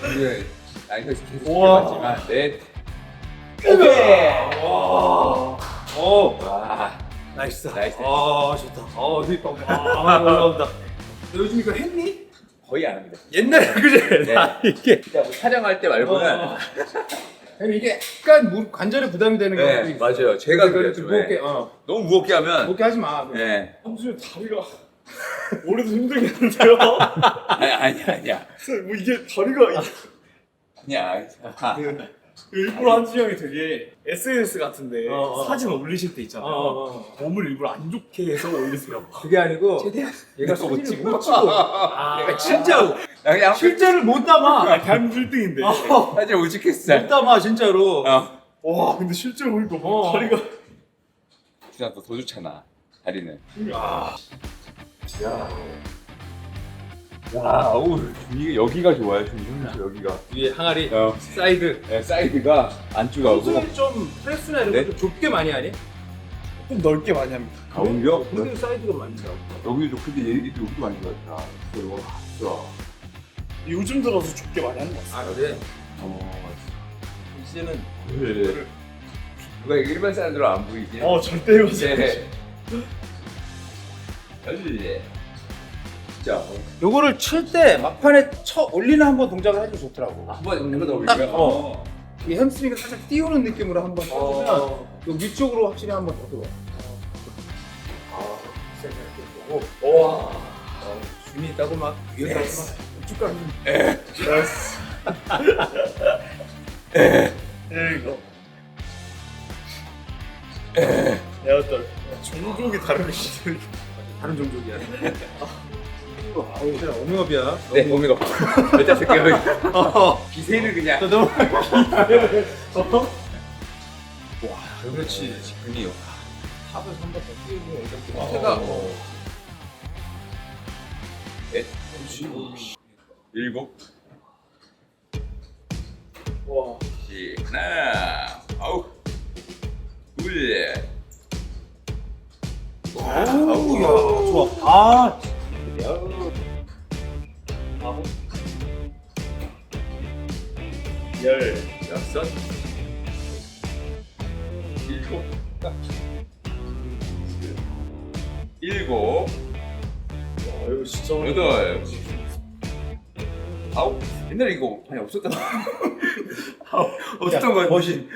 아니 계속 우와. 해봤지만 넷. 나이스. 나이스. 좋다. 올라온다. 너 요즘 이거 했니? 거의 안 합니다. 옛날에, 그지? 네. 이게. 진짜 뭐 촬영할 때 말고는 이게 약간 관절에 부담이 되는 경우도 네, 있어. 맞아요. 제가 그래서 그래요. 좀 무겁게, 너무 무겁게 하면 무겁게 하지 마. 네. 평소에 다리가 올해도 힘들겠는데요? 아니야. 뭐 이게 다리가 아니야. 일부러 한지 형이 되게 SNS 같은데 사진 올리실 때 있잖아요. 몸을 일부러 안 좋게 해서 올리세요. 그게 아니고 얘가 사진을 못 찍어. 내가 진짜로 나 그냥 실제를 못 담아. 단 1등인데. 사실 못 찍겠어. 못 담아 진짜로. 와 근데 실제로 보니까 뭐 다리가 준아 더 좋잖아. 다리는. 이게 여기가 좋아요. 여기가. 위에 항아리, 사이드. 네, 사이드가 안쪽하고. 평소에 좀 프레스나 이런 네? 거좀 좁게 많이 하니? 좀 넓게 많이 합니다. 가운데요? 근데 사이드가 많더라고. 여기도 좋은데 얘도 여기도 많이 좋았다. 그리고 좋아. 요즘 들어서 좁게 많이 하는 것 같아요. 그래? 이제는 누가 일반 사람들은 안 보이지? 절대 이거 네. 알지? 진짜. 요거를 칠 때 막판에 올리는 한번 동작을 해주면 좋더라고. 한번 더 딱, 올릴까요? 이 햄스트링을 살짝 띄우는 느낌으로 한번 해주면 요 위쪽으로 확실히 한번 더 들어. 와. 준이 있다고 막 위에서 막 쭉 가는. 이거 종목이 다르시죠? 다른 종족이야. 진짜 오명업이야. 네, 몸이가 여자 새끼가 기세를 그냥. 그렇지. 근이요. 탑을 한번더 뛰고 이렇게. 제가 넷, 일곱, 와. 하나, 아홉, 둘, 아우, 야, 좋아. 아, 여섯, 일곱, 일곱, 이거 진짜 여덟, 아홉. 옛날에 이거 많이 없었던 어떤 거야? 머신.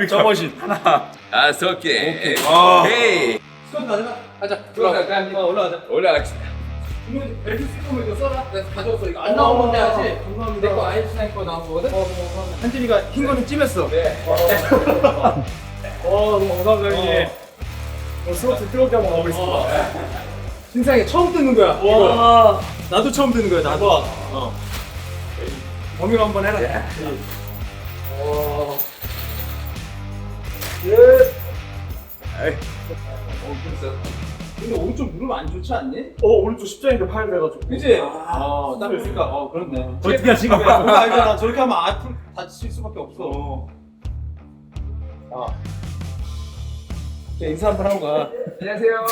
저 머신. 다섯 개. 아. 오케이. 수건 가져가. 가자. 올라가자. 올라가자. 올라가겠습니다. 벨트 쓰고 이거 써라. 내가 가져왔어. 이거 안 나온 건데 아직. 내거 아인슈타인 거 나온 거거든. 한진이가 흰 거는 찜했어. 너무 감사합니다 형님. 스로트 뜨겁게 한번 가보겠습니다. 신상에 처음 듣는 거야. 와. 나도 처음 듣는 거야. 나도. 범위로 한번 해라. 근데 오른쪽 무릎 안 좋지 않니? 오른쪽 십자인데 파열 돼가지고. 그지? 딱 보니까 그렇네. 어떻게 하지? 그거 알잖아. 저렇게 하면 다칠 수밖에 없어. 자, 인사 한번 하고 가. 안녕하세요.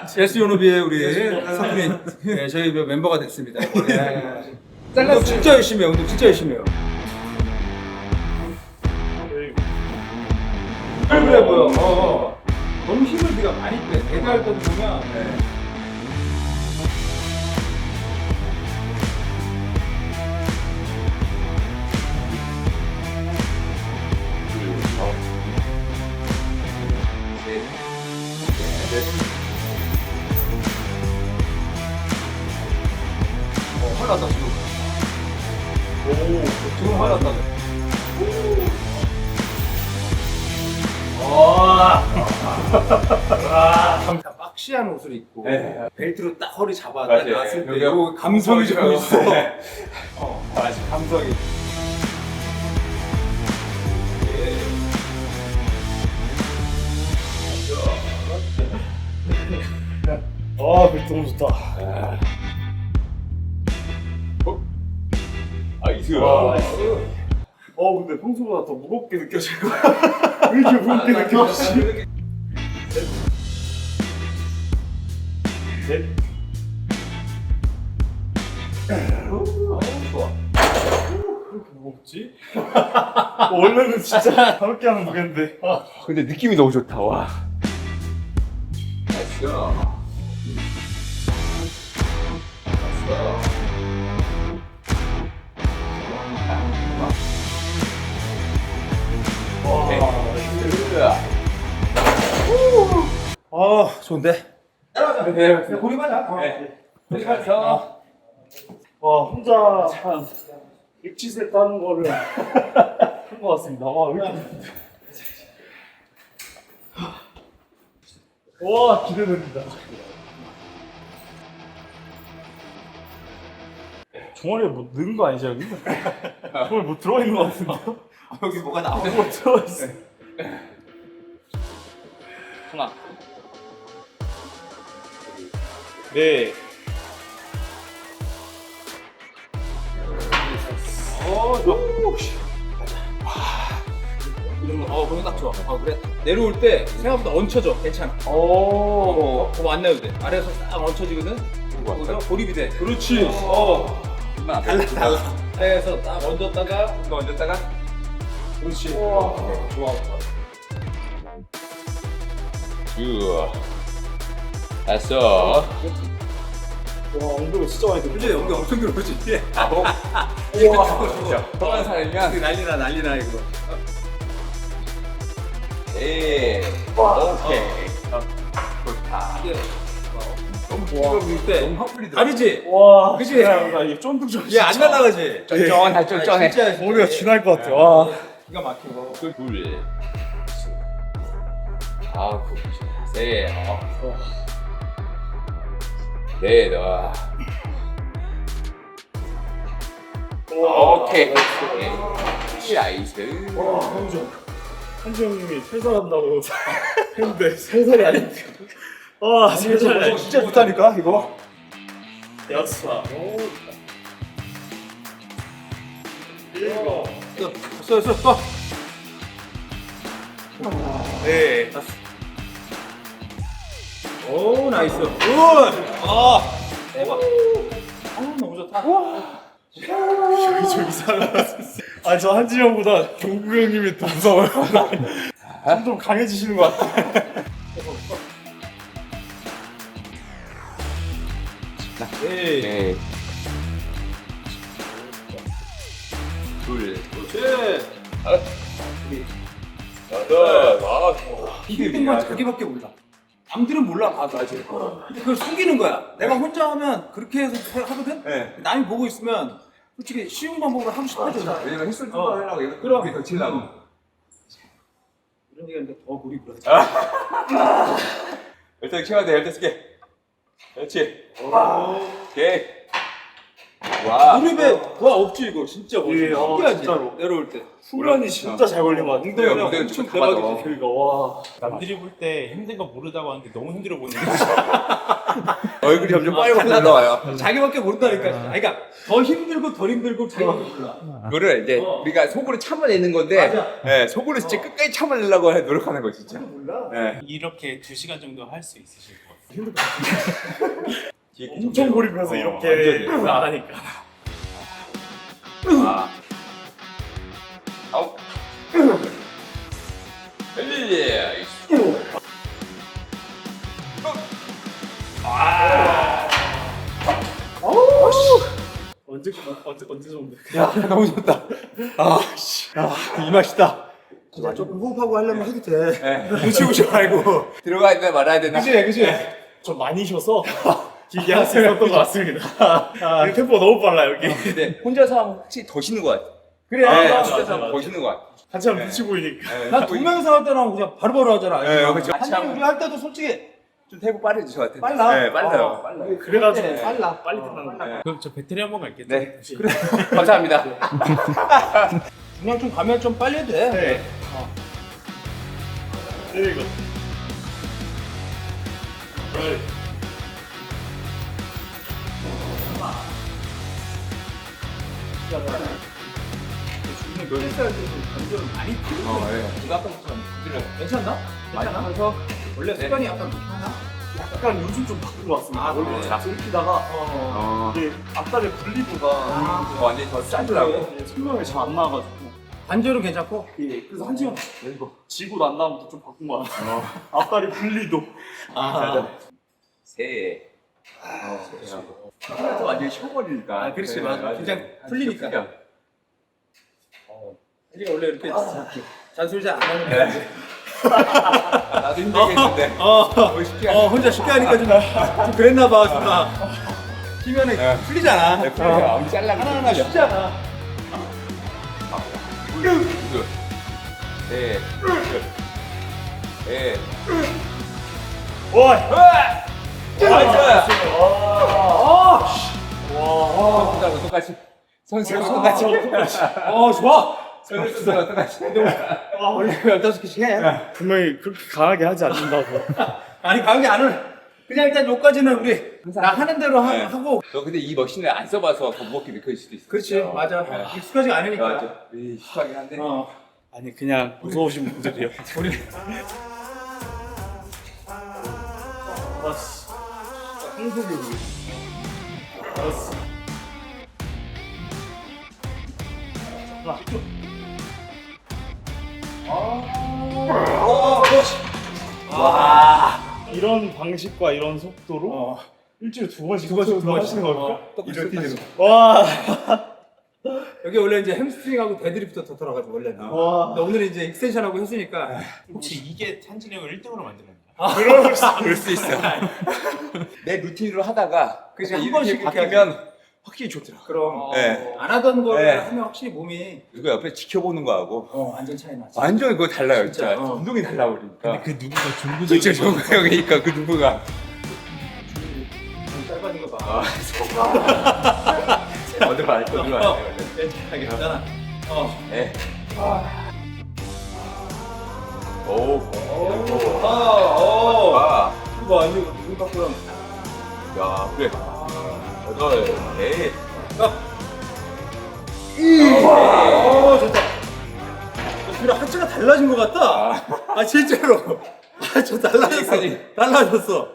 SU노비의 우리 성민, 네, 저희 멤버가 됐습니다. 네. 운동 진짜 열심히 해요. 운동 진짜 열심히 해요. 그래 보여. 너무 힘을 네가 많이 빼. 대회할 때도 보면. 화났다 지금. 지금 화났다. 박시한 옷을 입고 벨트로 딱 허리 잡아 딱 맞아요. 나왔을 때 여기가 요 감성이 좀 있어. 맞아, 감성이. 벨트 너무 좋다. 나이스. 근데 평소보다 더 무겁게 느껴져요. 왜 이렇게 무겁게 느껴지지? 넷. 그렇게 무겁지? 원래는 진짜 가볍게 하는 무게인데. 근데 느낌이 너무 좋다. 와. 나이스. 좋은데? 네, 고립하자. 와, 혼자 한 6, 7세트 하는 거를 한 것 같습니다. 와, 왜 이렇게. 와, 기대됩니다. 종아리에 뭐 넣은 거 아니죠, 여기? 종아리 뭐 들어있는 거 같은데요? 여기 뭐가 나와? 뭐 들어있어. 하나. 네. 그럼 딱 좋아. 그래. 내려올 때 생각보다 얹혀져. 괜찮아. 그럼 안 내도 돼. 아래에서 딱 얹혀지거든. 거기서 고립이 돼. 그렇지. 달라. 아래에서 딱 얹었다가 이거 얹었다가. 그렇지. 좋아. 됐어. 와, 엉덩이 진짜 많이 들어. 근데 여기 엄청 길어지. 아홉. 우와. 뻔한 사람이면. 난리나 이거. 예. 오케이. 좋다. 너무 길어 때 너무 헛풀리더라. 다르지? 와, 그치? 나 이게 쫀득쫀득. 얘안 날아가지? 쫀쫀해, 쫀쫀해. 진짜 머리가 쥐날 것 같아. 와. 기가 막히고. 둘. 아, 그렇지. 셋, 넷, 오케이. 나이스. 한지 형님이 살살한다고 했는데 살살이 아닌데. 와 살살이 아닌데. 진짜 좋다니까 이거. 야차. 써. 네. 오 나이스. 굿. 대박. 너무 좋다. 저 이상한. 아저 한지 형보다 경구 형님이 더 무서워요. 점점 강해지시는 것 같아. 네. 둘, 힘든 건 자기밖에 몰라. 남들은 몰라 봐도 아직. 근데 그걸 숨기는 거야. 내가 혼자 하면 그렇게 해서 하거든. 네. 남이 보고 있으면 솔직히 쉬운 방법으로 하고 싶어져. 왜냐면 횟수 좀 더 하려고 이거 그럼 더 치려고. 이런 얘기하니까 더 물이 불어. 열두 개 돼, 15개. 그렇지. 오케이. 와. 무릎에 와 없지 이거 진짜 예, 신기하지. 진짜로. 내려올 때. 훈련이 진짜 잘 걸린 것 같아. 엉덩이랑 무대가 엄청 좀 가봐도. 대박이지. 그러니까 와. 남들이 볼 때 힘든 거 모르다고 하는데 너무 힘들어 보이는 얼굴이 점점 빨갛게 나와요. 자기밖에 모른다니까. 아니, 그러니까 더 힘들고 덜 힘들고 자기밖에 몰라. 그거를 이제 우리가 속으로 참아내는 건데, 예, 속으로 진짜 끝까지 참아내려고 노력하는 거 진짜. 예. 이렇게 2시간 정도 할 수 있으실 것 같아요. 엄청 고립해서 이렇게 안 하니까. 아홉. 언제 정도? 야 너무 좋다. 이 맛이다. 진짜 조금 호흡하고 하려면 해도 돼. 눈치 보지 말고. 들어가야 되나 말아야 되나? 그치. 좀 많이 쉬어서 길게 할 수 있었던 것 같습니다. 이 템포가 너무 빨라 여기. 근데 혼자서 하면 확실히 더 쉬는 것 같아. 그래. 네, 맞아, 혼자서 하면 맞아. 더 쉬는 것 같아. 같이 하면 눈치 보이니까. 난 두 명이서 할 때랑 그냥 바로바로 하잖아. 네, 그렇죠. 한참 우리 할 때도 솔직히 좀 템포 빠르지 저 같은. 빨라. 네, 빨라요. 빨라요. 그래가지고 빨라. 빨리 끝나는 거야. 그럼 저 배터리 한번 갈게요. 네. 감사합니다. 그냥 좀 가면 좀 빨리 해도 돼. 네. 이거. 많이 예. 이거 아까부터 부드러워. 괜찮나? 괜찮아? 그래서 원래 습관이 약간 하나? 약간 요즘 좀 바꾼 것 같습니다. 아, 원래 그래. 들키다가 이게 앞다리 분리도가 완전히 더 짜더라고. 설명이 잘 안 나와가지고. 관절은 괜찮고? 예, 그래서 한지 형 지고 난 다음부터 좀 바꾼 거야. 앞다리 분리도. 세. 또 완전히 쉬어버리니까. 아, 그렇지, 맞아. 긴장 풀리니까. 우리가 원래 이렇게 잔소리 잘 안 하는 거야. 나도 힘들겠는데. 혼자 쉽게 하니까 좀 그랬나 봐, 정말. 뛰면은 풀리잖아. 엄청 잘라고. 하나하나 쉽잖아. 네. 네. 와. 나이스. 선수들하고 똑같이. 선수랑 똑같이. 좋아. 선수들하고 똑같이. 원래 15개씩 해. 분명히 그렇게 강하게 하지 않는다고. 아니, 강하게 안 올. 그냥 일단 여기까지는 우리 나 하는 대로 하고. 너 근데 이 머신을 안 써봐서 더 무겁게 느껴질 수도 있어. 그렇지, 맞아. 익숙하지가 않으니까. 맞아. 익숙하긴 한데. 아니 그냥 무서우신 분들이요. 우리. 왔어. 한국이 우리. 왔어. 이런 방식과 이런 속도로 일주일에 두 번씩 하시는 겁니까? 똑같이. 와. 여기 원래 이제 햄스트링하고 데드리프트 더 들어가지고 원래는. 와. 근데 오늘은 이제 익스텐션하고 했으니까. 혹시 이게 한진이 형을 1등으로 만드는 거야? 그럴 수 있어. 내 루틴으로 하다가 그치, 한 한 번씩 번씩 이렇게 바뀌면 확실히 좋더라고요. 그럼 네. 안 하던 거를 네. 하면 확실히 몸이 이거 옆에 지켜보는 거하고 완전 차이 나지. 완전 그거 달라요, 진짜. 진짜, 운동이 달라 버리니까. 그 누군가 중부적인 그렇죠, 정우 형이니까 그 누구가. 좀 짧아진 거 봐. 어디 봐, 어디 봐. 괜찮아. 네. 오, 아, 이거 완전 눈 깎고랑. 야, 그래. 여덟, 넷. 좋다. 둘이 하체가 달라진 것 같다. 아 진짜로. 저 달라졌어. 여기까지. 달라졌어.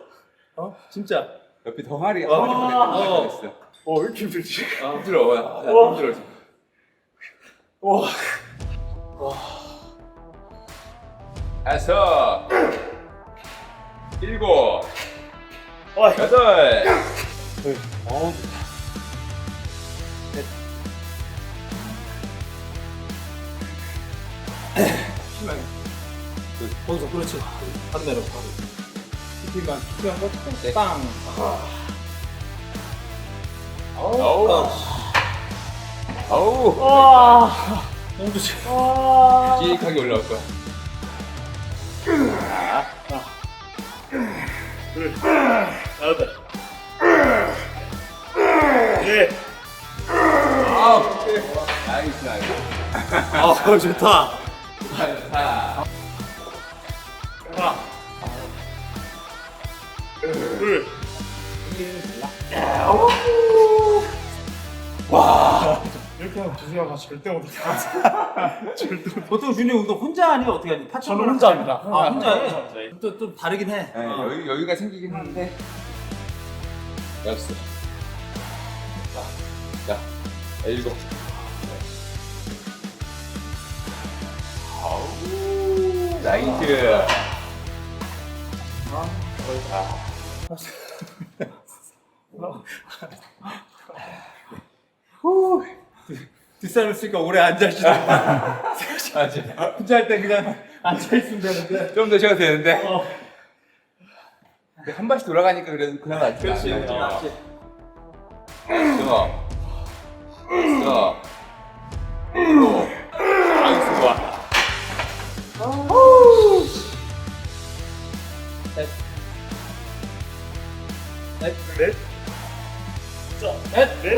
진짜. 옆에 덩아리가 어. 있어. 왜 이렇게 힘들지? 힘들어. 나 힘들어. 지금. 와. 다섯, 일곱, 와. 여덟. 거기서 그렇지. 바로 내려 바로. TP만 거 빵. 어우. 어우. 너무 좋지. 찌익하게 올라올 거야. 나왔다. 예. 나이스, 나이스. 좋다. 좋다. 하나. 둘. 이렇게 하면 두 시간 절대 못해. 보통 준이 운동 혼자 하니 어떻게 하니? 저는 혼자 합니다. 혼자 해. 또 다르긴 해. 네, 여유가 생기긴 하는데. 여섯. 자, 일곱. 아우, 나이스. 뒷사람을 쓰니까 오래 앉아있으니까. 맞아. 혼자 할 때 그냥 앉아있으면 되는데. 좀 더 쉬어도 되는데. 한 발씩 돌아가니까 그래도 그나마 낫지. 그렇지. 않아요. 맞지. 좋아. 좋아. 일곱. 아이고, 좋아. 넷. 넷. 넷.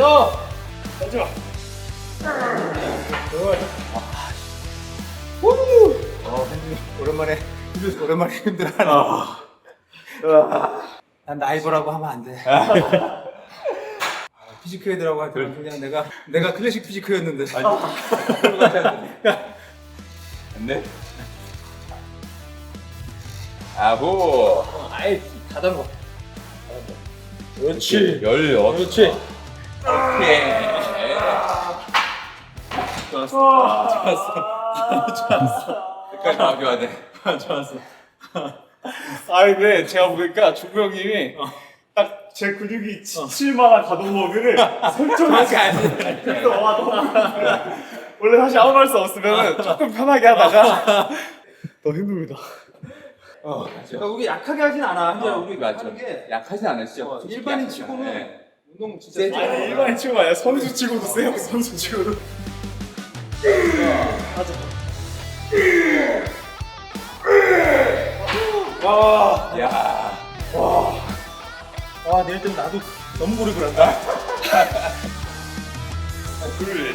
마지막. 오랜만에 힘들어하네. 난 라이벌하고 하면 안 돼. 피지크헤드라고 할 때는 그냥 내가 클래식 피지크였는데. 네. 아홉. 아이 다른 거. 그렇지. 열여섯. 그렇지. 오케이. 좋았어. 끝까지 봐줘야 돼. 좋았어. 근데 제가 보니까 중구 형님이 딱 제 근육이 지칠 만한 가동범위를 설정해서 그래서 원래 사실 아무 말 수 없으면 조금 편하게 하다가 더 힘듭니다. 그러니까 우리 약하게 하진 않아. 한자 우리 맞죠. 하는 게 약하진 않으시죠? 어, 일반인 솔직히 치고는 네. 운동 진짜 세죠. 아니 일반인 치고가 아니라 선수 치고도 세요. 선수 치고도. 야. 내일 때 나도 너무 고립을 한다. 둘,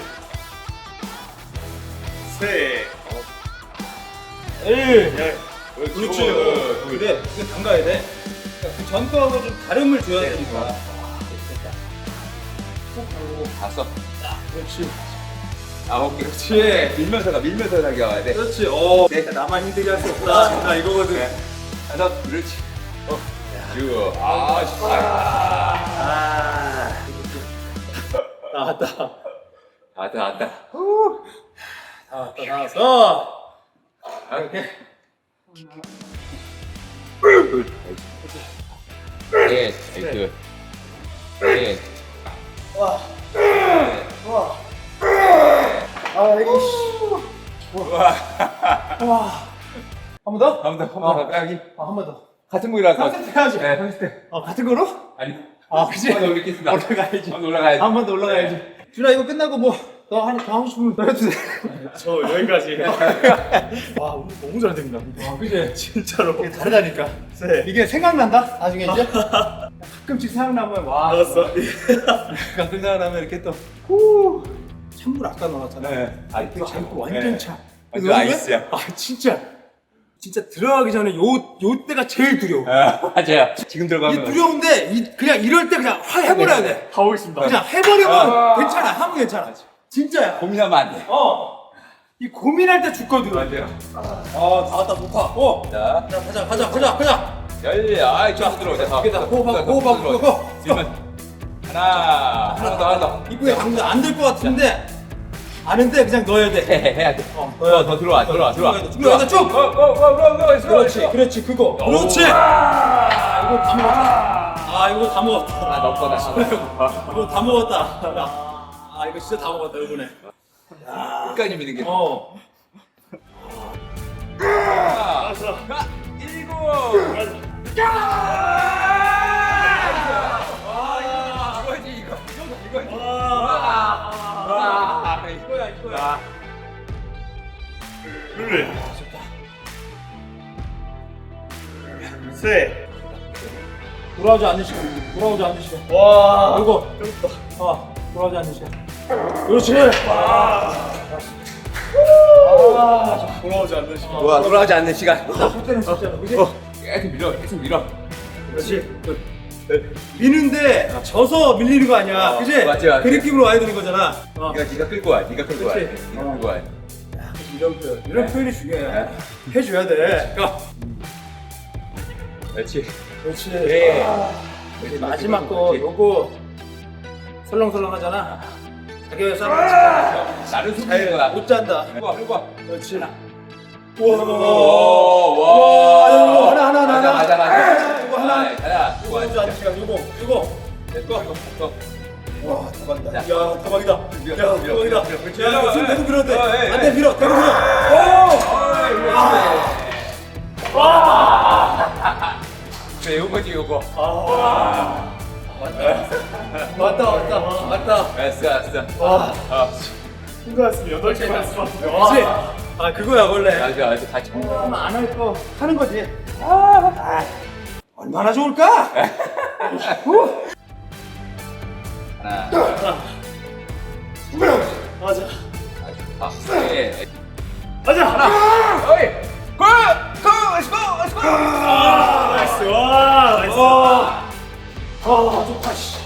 셋, 넷. 그렇지. 그래, 이거 담가야 돼. 그러니까 그 전과하고 좀 다름을 줘야 되니까. 다섯. 그렇지. 아홉 개. 그렇지. 밀면서 나가야 돼. 그렇지. 내가 나만 힘들게 할 수 없다. 나 이거거든. 네. 다섯. 그렇지. 쭉. 나왔다. 왔다. 나왔어. 이렇게. 둘. 넷. 나이스. 넷. 한 번 더? 한번 더. 빼기. 한 번 더. 같은 무게라서. 3세트 해야지. 네, 30대. 같은 거로? 아니. 아, 그치? 한번 올리겠습니다. 올라가야지. 한번 올라가야지. 한 번 더 올라가야지. 준아, 이거 끝나고 뭐, 너 하나 더 하고 싶으면 너 해도 돼. 저 여기까지. 와 오늘 너무 잘 됩니다. 아, 그치? 진짜로. 이게 다르다니까. 네. 이게 생각난다? 나중에 이제? 가끔씩 생각나면, 와. 알았어. 가끔 생각나면 이렇게 또, 후. 찬물 아까 넣었잖아. 네. 이거 아이고, 완전 차. 완전 이거 아이스야. 아, 진짜 들어가기 전에 요 때가 제일 두려워. 맞아요. 지금 이 들어가면 두려운데 그냥 이럴 때 그냥 확 해버려야 돼. 가보겠습니다. 그냥 해버리면 괜찮아. 하면 괜찮아. 진짜야. 고민하면 안 돼. 이 고민할 때 죽거든. 맞아요. 다 왔다 녹화. 자, 가자. 아이, 좀 들어오자. 이게 다 호흡하고. 질문. 하나 더. 이쁘게 방금 안될 것 같은데 아는데 그냥 넣어야 돼. 해야 돼. 더 들어와. 들어야 돼. 쭉. 그렇지 그거. 그렇지. 이거 다 먹었다. 이거 다 먹었다. 넣거나. 이거 다 먹었다. 이거 진짜 다 먹었다 이번에. 끝까지 미는 게. 이거야. 둘. 셋. 돌아오지 않는 시간. 와. 이거. 돌아오지 않는 시간. 그렇지. 돌아오지 않는 시간. 와, 돌아가지 않는 시간. 그때는 진짜 그지? 계속 밀어. 그렇지. 미는데 져서 밀리는 거 아니야, 그지? 맞지. 그 느낌으로 와야 되는 거잖아. 네가 끌고 와. 네가 끌고 와. 그렇지. 네가 끌고 와. 이런 표현이 중요해. 해줘야 돼. 그렇지. 그렇지. 네. 이제 마지막 거 요거 설렁설렁하잖아. 자기가 싸움 나를 숨기는 거야. 못 잔다. 끌고 와. 그렇지. 와. 이거 하나. 가자. 이거 하나. 가자. 돌아오지 않는 시간. 요거. 와, 대박이다. 야, 대박이다. 야, 이거 손 대고 밀어도 돼. 안 돼, 밀어. 대고 밀어. 그래, 요거. 맞다. 알았어. 순간했으면 8개 말씀하셨어요. 그치? 그거야, 원래. 맞아. 같이. 안 할 거 하는 거지. 얼마나 좋을까? 하나. 맞아. 네. 맞아. 어이. Let's go. 나이스. 와. 나이스. 좋다, 씨.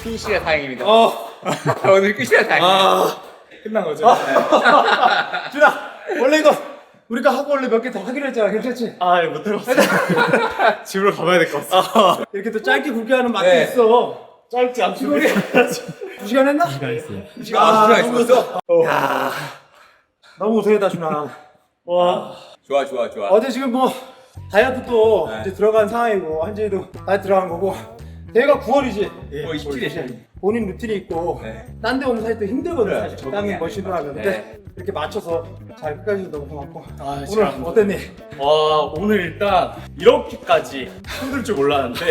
피니시가 다행입니다. 오늘 끝이야 다행이야. 끝난 거죠? 준아, 원래 이거 우리가 하고 원래 몇 개 더 하기로 했잖아. 괜찮지? 못 들어갔어. 집으로 가봐야 될 것 같아. 이렇게 또 짧게 굵게 하는 맛도 네. 있어. 짧지 않죠? 2시간 했나? 2시간 했어요. 너무 있었어. 너무 고생했다, 준아. 와. 좋아. 어제 지금 뭐 다이어트 또 네. 이제 들어간 상황이고 한지도 다이어트 들어간 거고 대회가 9월이지. 27일. 본인 루틴이 있고 네. 딴 데 오면 사실 또 힘들거든. 그래, 사실 적응이 땅에 안 머신도 되죠. 하는데 네. 이렇게 맞춰서 잘 끝까지 해줘서 너무 고맙고 오늘 진짜. 어땠니? 와, 오늘 일단 이렇게까지 힘들 줄 몰랐는데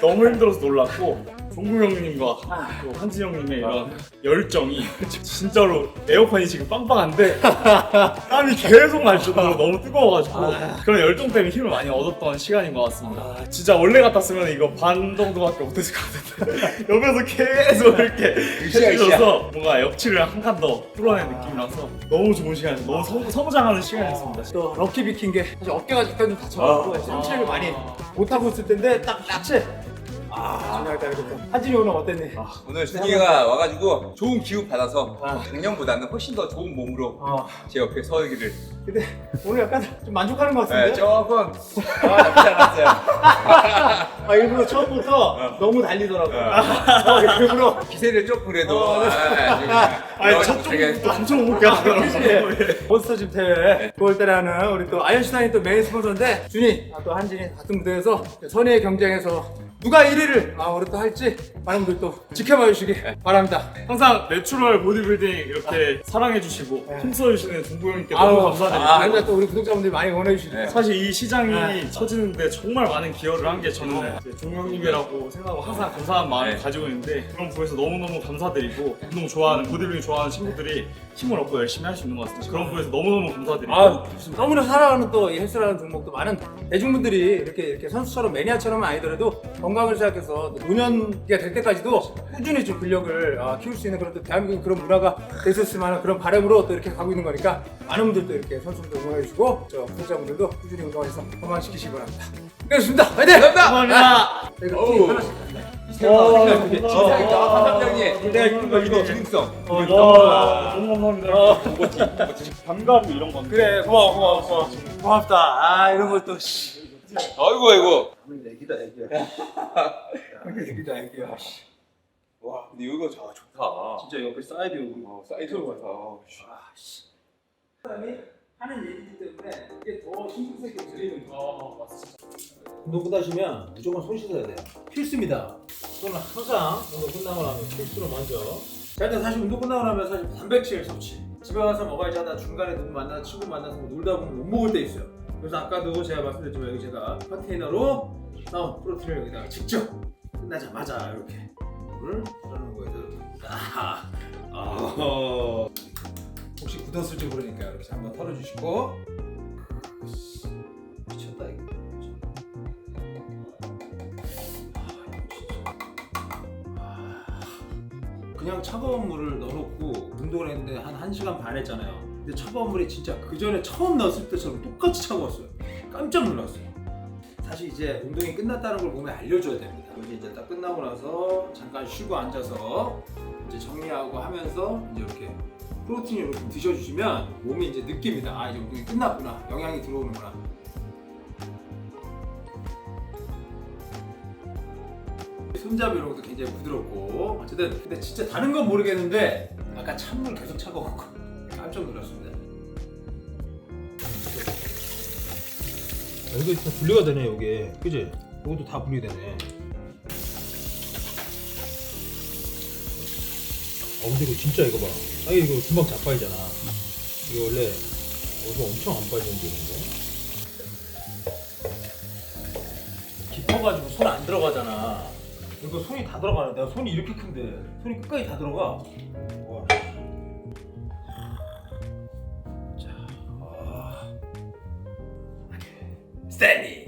너무 힘들어서 놀랐고 종국 형님과 또 한지 형님의 이런 열정이 진짜로 에어컨이 지금 빵빵한데 땀이 계속 날 정도로 너무 뜨거워가지고 그런 열정 때문에 힘을 많이 얻었던 시간인 것 같습니다. 진짜 원래 같았으면 이거 반 정도밖에 못했을 것 같은데 옆에서 계속 이렇게 해주셔서 뭔가 역치를 한 칸 더 뚫어낸 느낌이라서 너무 좋은 시간이었어요. 너무 성장하는 시간이었습니다. 또 럭키 비킨 게 사실 어깨가 잠깐 좀 다쳐가지고 샌치를 많이 못하고 있을 텐데 딱 자체 중요하다 그랬고 한진이 오늘 어땠니? 오늘 준이가 와가지고 좋은 기운 받아서 작년보다는 훨씬 더 좋은 몸으로 제 옆에 서기를. 근데 오늘 약간 좀 만족하는 것 같은데? 네, 조금 나쁘지 않았어요. 일부러 처음부터 너무 달리더라고. 일부러 기세를 조금 그래도. 저쪽도 엄청 못 가더라고요. 몬스터집 대회 9월달에 하는 우리 또 아이언슈타인 또 메인 스폰서인데 준이 또 한진이 같은 무대에서 선의의 경쟁에서 누가 1위를 우리 또 할지 많은 분들 또 지켜봐 주시기 바랍니다. 항상 내추럴 보디빌딩 이렇게 사랑해주시고 힘써주시는 종구 형님께 아유, 너무 감사드립니다. 아닙니다. 또 우리 구독자분들이 많이 응원해 주시니까. 사실 이 시장이 처지는데 정말 많은 기여를 한 게 저는 종구 형님이라고 생각하고 항상 감사한 마음을 가지고 있는데 그런 부분에서 너무너무 감사드리고 운동 좋아하는 보디빌딩 좋아하는 친구들이 힘을 얻고 열심히 할 수 있는 것 같습니다. 그런 부분에서 너무너무 감사드리고 너무나 사랑하는 또 이 헬스라는 종목도 많은 대중분들이 이렇게 선수처럼 매니아처럼은 아니더라도 건강을 생각해서 노년기가 될 때까지도 꾸준히 좀 근력을 키울 수 있는 그런 또 대한민국 그런 문화가 됐었으면 하는 그런 바람으로 또 이렇게 가고 있는 거니까 많은 분들도 이렇게 선수들도 응원해 주시고 저 구독자분들도 꾸준히 운동해서 건강시키시기 바랍니다. 그렇습니다. 화이팅! 감사합니다. 저희가 티 하나씩 사장님 내가 이거 기능성 너무 감사합니다. 감가루 이런 건데. 그래 고마워. 고맙다. 이런 걸 또 아이고 애기다. 애기다 애기야. 와 근데 여기가 좋다 진짜 옆에 사이드 사이트로 가서 사람이 하는 얘기이기 때문에 이게 더 신선하게 들리는 거. 운동 끝나시면 무조건 손 씻어야 돼요. 필수입니다. 손은 항상 운동 끝나고 나면 필수로 먼저. 자, 일단 사실 운동 끝나고 나면 사실 단백질 섭취. 집에 가서 먹어야지 하다 중간에 누구 만나 친구 만나서 놀다 보면 못 먹을 때 있어요. 그래서 아까도 제가 말씀드렸지만 여기 제가 컨테이너로 나온 프로틴을 여기다가 직접 끝나자마자 이렇게 물을 썰는 거에서 혹시 굳었을지 모르니까 이렇게 한번 털어주시고. 미쳤다 이거. 그냥 차가운 물을 넣어놓고 운동을 했는데 한 1시간 반 했잖아요. 근데 차가운 물이 진짜 그 전에 처음 넣었을 때처럼 똑같이 차가웠어요. 깜짝 놀랐어요. 사실 이제 운동이 끝났다는 걸 몸에 알려줘야 됩니다. 이제 딱 끝나고 나서 잠깐 쉬고 앉아서 이제 정리하고 하면서 이제 이렇게 프로틴을 이렇게 드셔주시면 몸이 이제 느낍니다. 이제 운동이 끝났구나. 영양이 들어오는구나. 손잡이 이런 것도 굉장히 부드럽고 어쨌든 근데 진짜 다른 건 모르겠는데 아까 찬물 계속 차가웠고 깜짝 놀랐습니다. 이거 다 분리가 되네 이게 그지? 이것도 다 분리되네. 근데 이거 진짜 이거 봐. 이거 금방 자빠지잖아. 이거 원래 이거 엄청 안 빠지는데 이런 거. 깊어가지고 손 안 들어가잖아. 이거 손이 다 들어가네. 내가 손이 이렇게 큰데 손이 끝까지 다 들어가. 와. 자, 스탠딩.